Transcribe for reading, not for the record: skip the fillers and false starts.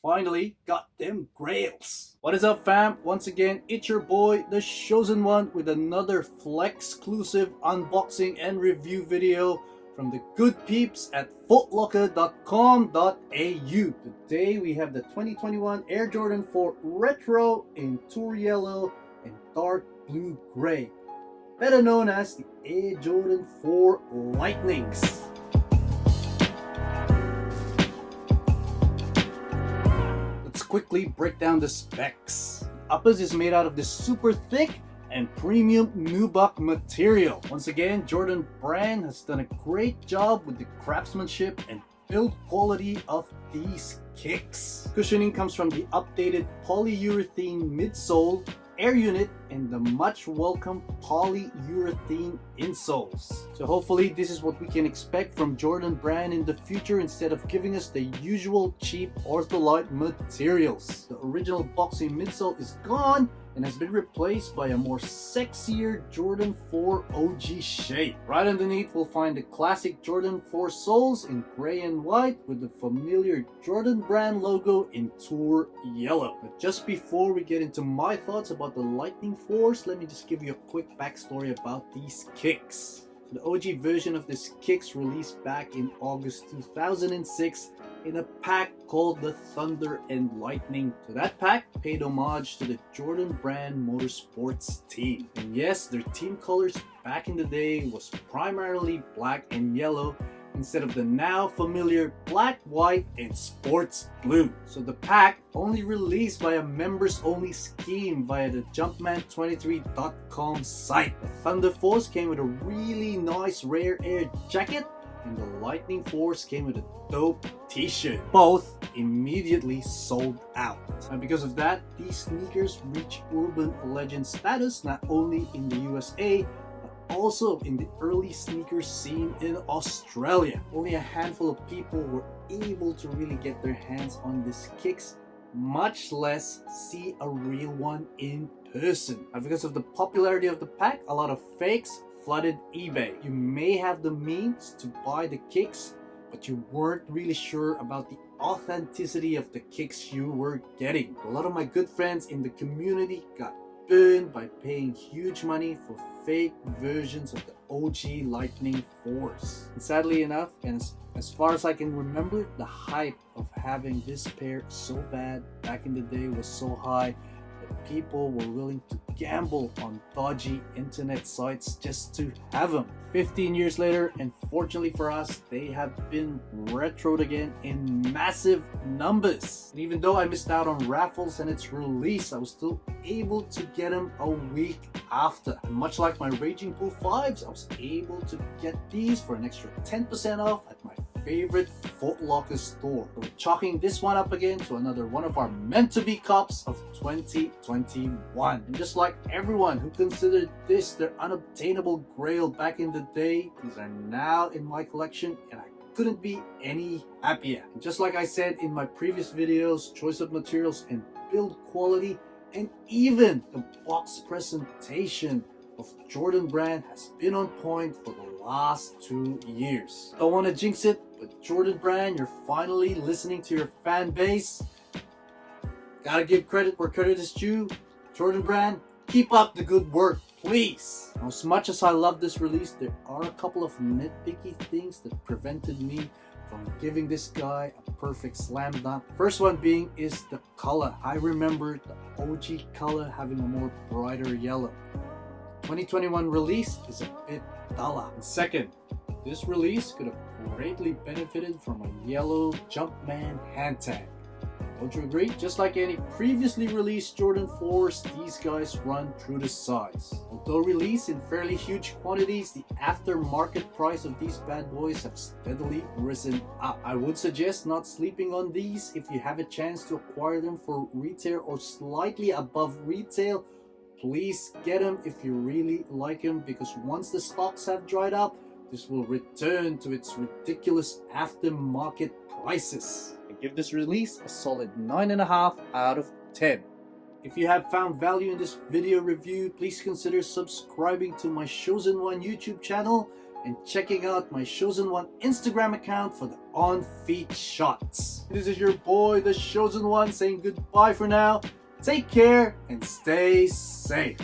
finally got them grails. What is up, fam? Once again, it's your boy, the Chosen One, with another Flex-exclusive unboxing and review video from the good peeps at footlocker.com.au. Today we have the 2021 Air Jordan 4 Retro in Tour Yellow and Dark Blue Gray, better known as the Air Jordan 4 Lightnings. Let's quickly break down the specs. The uppers is made out of this super thick and premium nubuck material. Once again, Jordan Brand has done a great job with the craftsmanship and build quality of these kicks. Cushioning comes from the updated polyurethane midsole, air unit, and the much welcome polyurethane insoles. So hopefully this is what we can expect from Jordan Brand in the future, instead of giving us the usual cheap Ortholite materials. The original boxy midsole is gone and has been replaced by a more sexier Jordan 4 OG shape. Right underneath we'll find the classic Jordan 4 soles in gray and white with the familiar Jordan Brand logo in Tour Yellow. But just before we get into my thoughts about the Lightning 4s, let me just give you a quick backstory about these kicks. So the OG version of this kicks released back in August 2006 in a pack called the Thunder and Lightning. So that pack paid homage to the Jordan Brand Motorsports team. And yes, their team colors back in the day was primarily black and yellow, instead of the now familiar black, white, and sports blue. So the pack only released by a members only scheme via the Jumpman23.com site. The Thunder Force came with a really nice rare air jacket, and the Lightning Force came with a dope t-shirt. Both immediately sold out. And because of that, these sneakers reach urban legend status not only in the USA, but also in the early sneaker scene in Australia. Only a handful of people were able to really get their hands on these kicks, much less see a real one in person. And because of the popularity of the pack, a lot of fakes flooded eBay. You may have the means to buy the kicks, but you weren't really sure about the authenticity of the kicks you were getting. A lot of my good friends in the community got burned by paying huge money for fake versions of the OG Lightning 4s. And sadly enough, and as far as I can remember, the hype of having this pair so bad back in the day was so high that people were willing to gamble on dodgy internet sites just to have them. 15 years later, and fortunately for us, they have been retroed again in massive numbers. And even though I missed out on raffles and its release, I was still able to get them a week after. And much like my Raging Bull 5s, I was able to get these for an extra 10% off at my favorite Foot Locker store. So we're chalking this one up again to another one of our meant to be cups of 2021. And just like everyone who considered this their unobtainable grail back in the day, these are now in my collection, and I couldn't be any happier. And just like I said in my previous videos, choice of materials and build quality, and even the box presentation of Jordan Brand has been on point for the last 2 years. Don't want to jinx it, but Jordan Brand, you're finally listening to your fan base. Gotta give credit where credit is due. Jordan Brand, keep up the good work, please. Now, as much as I love this release, there are a couple of nitpicky things that prevented me from giving this guy a perfect slam dunk. First one being is the color. I remember the OG color having a more brighter yellow. 2021 release is a bit duller. And second, this release could have greatly benefited from a yellow Jumpman hand tag. Don't you agree? Just like any previously released Jordan 4s, these guys run true to size. Although released in fairly huge quantities, the aftermarket price of these bad boys have steadily risen up. I would suggest not sleeping on these if you have a chance to acquire them for retail or slightly above retail. Please get them if you really like them, because once the stocks have dried up, this will return to its ridiculous aftermarket prices. I give this release a solid 9.5 out of 10. If you have found value in this video review, please consider subscribing to my Chosen One YouTube channel and checking out my Chosen One Instagram account for the on-feet shots. This is your boy, the Chosen One, saying goodbye for now. Take care and stay safe.